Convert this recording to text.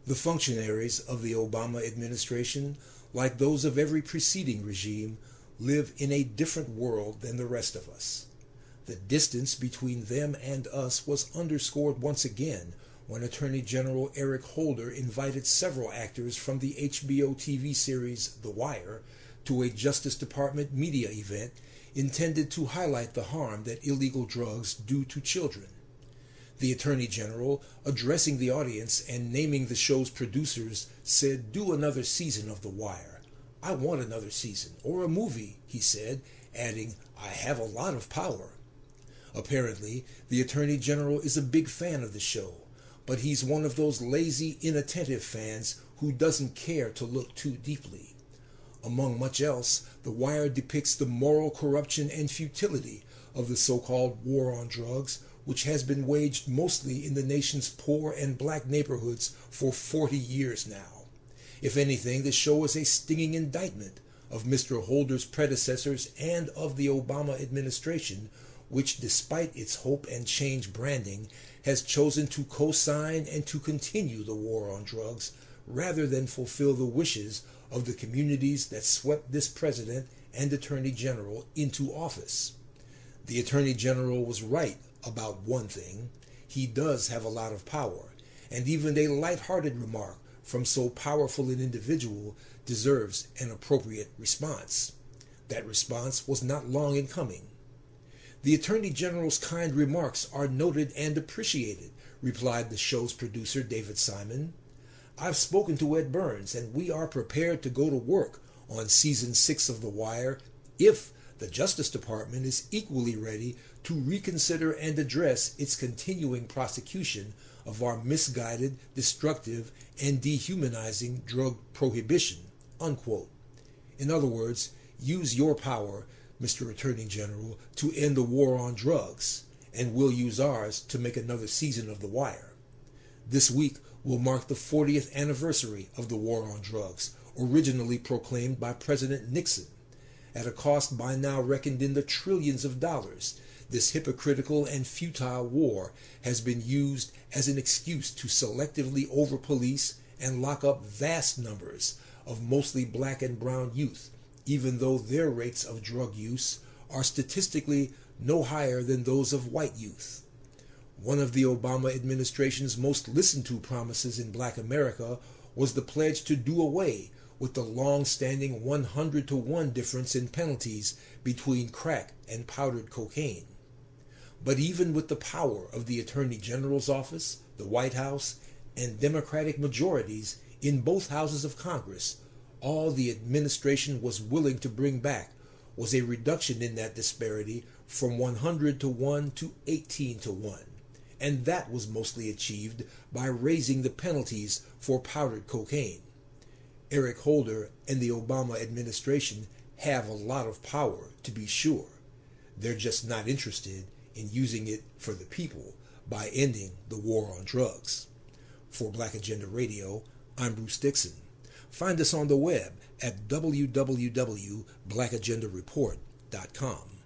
The functionaries of the Obama administration, like those of every preceding regime, live in a different world than the rest of us. The distance between them and us was underscored once again when Attorney General Eric Holder invited several actors from the HBO TV series The Wire to a Justice Department media event intended to highlight the harm that illegal drugs do to children. The Attorney General, addressing the audience and naming the show's producers, said, "Do another season of The Wire. I want another season, or a movie," he said, adding, "I have a lot of power." Apparently, the Attorney General is a big fan of the show, but he's one of those lazy, inattentive fans who doesn't care to look too deeply. Among much else, The Wire depicts the moral corruption and futility of the so-called war on drugs, which has been waged mostly in the nation's poor and black neighborhoods for 40 years now. If anything, the show is a stinging indictment of Mr. Holder's predecessors and of the Obama administration, which, despite its hope and change branding, has chosen to co-sign and to continue the war on drugs rather than fulfill the wishes of the communities that swept this president and Attorney General into office. The Attorney General was right about one thing. He does have a lot of power, and even a light-hearted remark from so powerful an individual deserves an appropriate response. That response was not long in coming. "The Attorney General's kind remarks are noted and appreciated," replied the show's producer, David Simon. "I've spoken to Ed Burns, and we are prepared to go to work on Season 6 of The Wire if the Justice Department is equally ready to reconsider and address its continuing prosecution of our misguided, destructive, and dehumanizing drug prohibition," unquote. In other words, use your power, Mr. Attorney General, to end the war on drugs, and we'll use ours to make another season of The Wire. This week will mark the 40th anniversary of the war on drugs, originally proclaimed by President Nixon. At a cost by now reckoned in the trillions of dollars, this hypocritical and futile war has been used as an excuse to selectively over-police and lock up vast numbers of mostly black and brown youth, even though their rates of drug use are statistically no higher than those of white youth. One of the Obama administration's most listened-to promises in black America was the pledge to do away with the long-standing 100-to-1 difference in penalties between crack and powdered cocaine. But even with the power of the Attorney General's office, the White House, and Democratic majorities in both houses of Congress, all the administration was willing to bring back was a reduction in that disparity from 100-to-1 to 18-to-1. And that was mostly achieved by raising the penalties for powdered cocaine. Eric Holder and the Obama administration have a lot of power, to be sure. They're just not interested in using it for the people by ending the war on drugs. For Black Agenda Radio, I'm Bruce Dixon. Find us on the web at www.blackagendareport.com.